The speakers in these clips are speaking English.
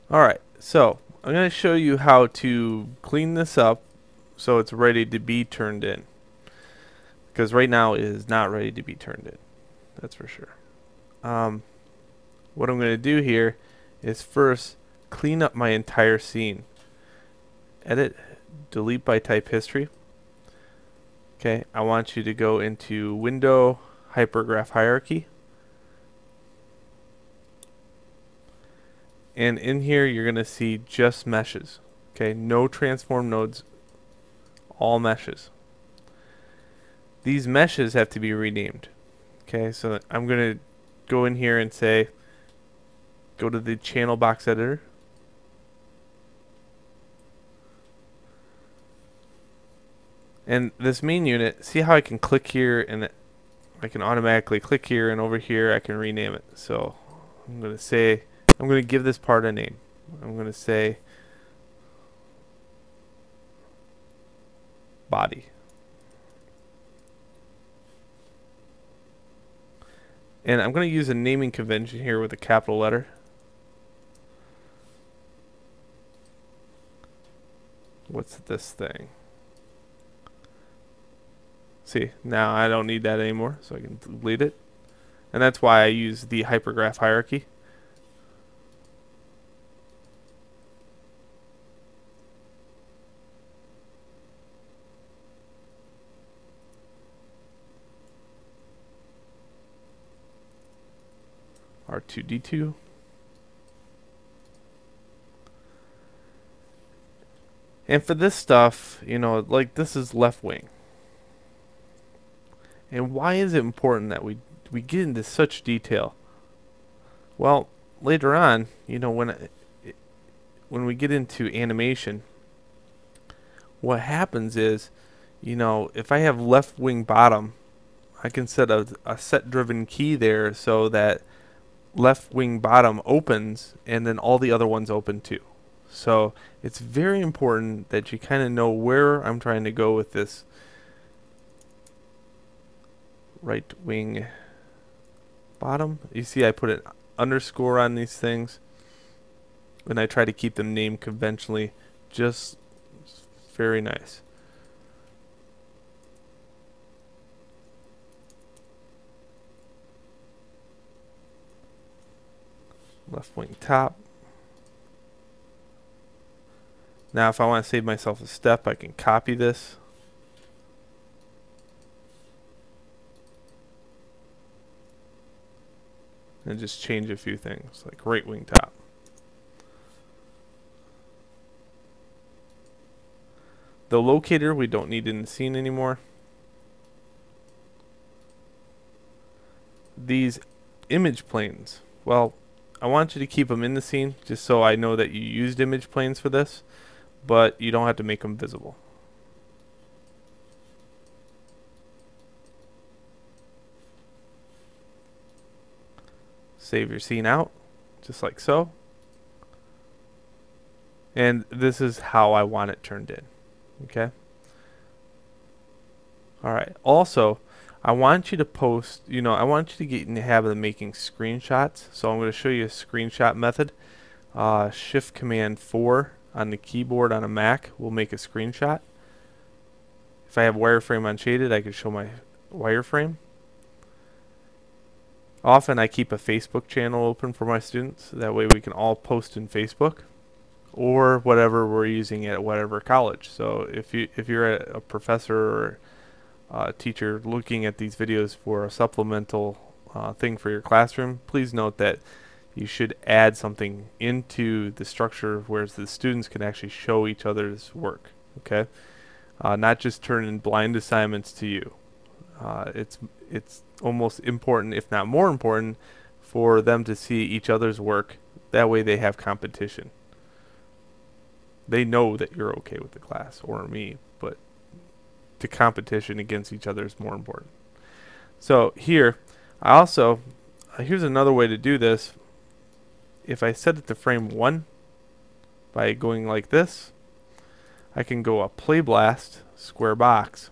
Alright, so I'm going to show you how to clean this up so it's ready to be turned in. Because right now it is not ready to be turned in. That's for sure. What I'm going to do here is first clean up my entire scene. Edit, delete by type history. Okay, I want you to go into Window, Hypergraph Hierarchy. And in here you're going to see just meshes. Okay, no transform nodes, all meshes. These meshes have to be renamed. Okay, so I'm going to go in here and say, go to the channel box editor. And this main unit, see how I can click here and I can automatically click here, and over here I can rename it. So I'm going to say, I'm going to give this part a name. I'm going to say body. And I'm going to use a naming convention here with a capital letter. What's this thing? See, now I don't need that anymore, so I can delete it. And that's why I use the hypergraph hierarchy. R2D2. And for this stuff, you know, like this is left wing. And why is it important that we get into such detail? Well, later on, you know, when we get into animation, what happens is, you know, if I have left wing bottom, I can set a set driven key there so that left wing bottom opens and then all the other ones open too. So it's very important that you kind of know where I'm trying to go with this right wing bottom. You see I put an underscore on these things and I try to keep them named conventionally. Just very nice. Left wing top. Now if I want to save myself a step, I can copy this. And just change a few things, like right wing top. The locator we don't need in the scene anymore. These image planes, well, I want you to keep them in the scene just so I know that you used image planes for this, but you don't have to make them visible. Save your scene out, just like so. And this is how I want it turned in. Okay. Alright. Also, I want you to post, you know, I want you to get in the habit of making screenshots. So I'm going to show you a screenshot method. Shift Command 4 on the keyboard on a Mac will make a screenshot. If I have wireframe unshaded, I can show my wireframe. Often I keep a Facebook channel open for my students. That way we can all post in Facebook or whatever we're using at whatever college. So if you're a professor or a teacher looking at these videos for a supplemental thing for your classroom, please note that you should add something into the structure where the students can actually show each other's work. Okay, not just turn in blind assignments to you. It's almost important, if not more important, for them to see each other's work. That way they have competition. They know that you're okay with the class or me, but the competition against each other is more important. So here, I also, here's another way to do this. If I set it to frame 1 by going like this, I can go a play blast square box.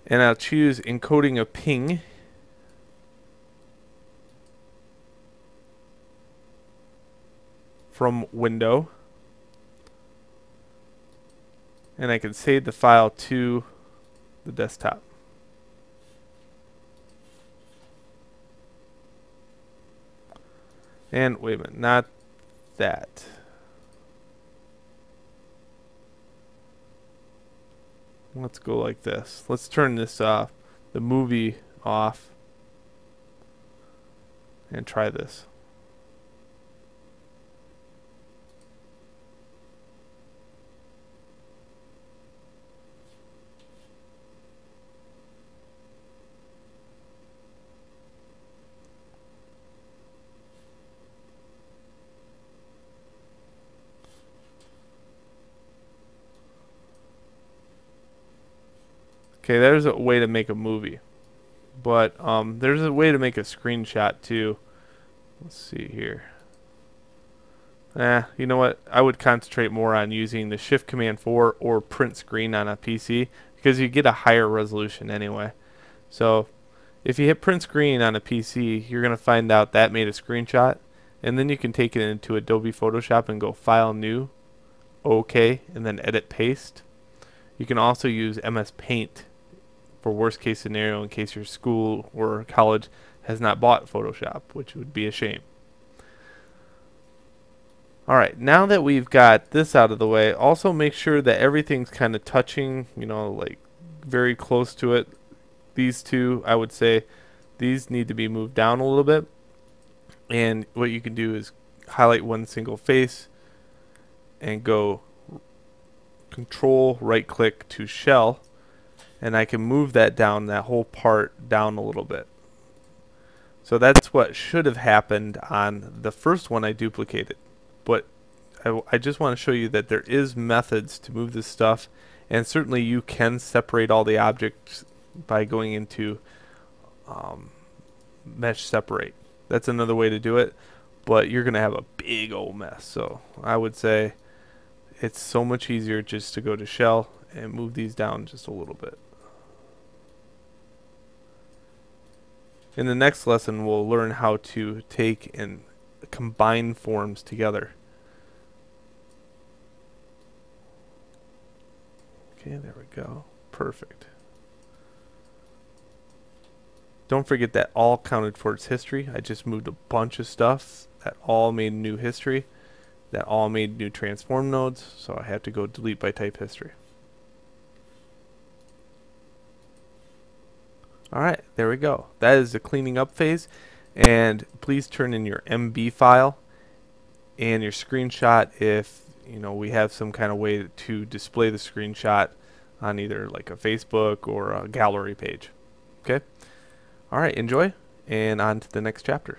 And I'll choose encoding a ping. from Window, and I can save the file to the desktop. And wait a minute, not that. Let's go like this. Let's turn this the movie off and try this. Okay, there's a way to make a movie, but there's a way to make a screenshot too. Let's see here. You know what? I would concentrate more on using the Shift Command 4 or print screen on a PC because you get a higher resolution anyway. So if you hit print screen on a PC, you're going to find out that made a screenshot, and then you can take it into Adobe Photoshop and go File, New, OK, and then Edit, Paste. You can also use MS Paint for worst case scenario in case your school or college has not bought Photoshop, which would be a shame. Alright, now that we've got this out of the way, also make sure that everything's kind of touching, you know, like very close to it. These two, I would say, these need to be moved down a little bit. And what you can do is highlight one single face and go Control right click to shell, and I can move that down, that whole part down a little bit. So that's what should have happened on the first one I duplicated. But I just want to show you that there is methods to move this stuff, and certainly you can separate all the objects by going into mesh separate. That's another way to do it, but you're going to have a big old mess. So I would say it's so much easier just to go to shell and move these down just a little bit. In the next lesson, we'll learn how to take and combine forms together. Okay, there we go. Perfect. Don't forget that all counted for its history. I just moved a bunch of stuff that all made new history, that all made new transform nodes, so I have to go delete by type history. Alright, there we go. That is the cleaning up phase, and please turn in your MB file and your screenshot if we have some kind of way to display the screenshot on either like a Facebook or a gallery page. Okay? Alright, enjoy, and on to the next chapter.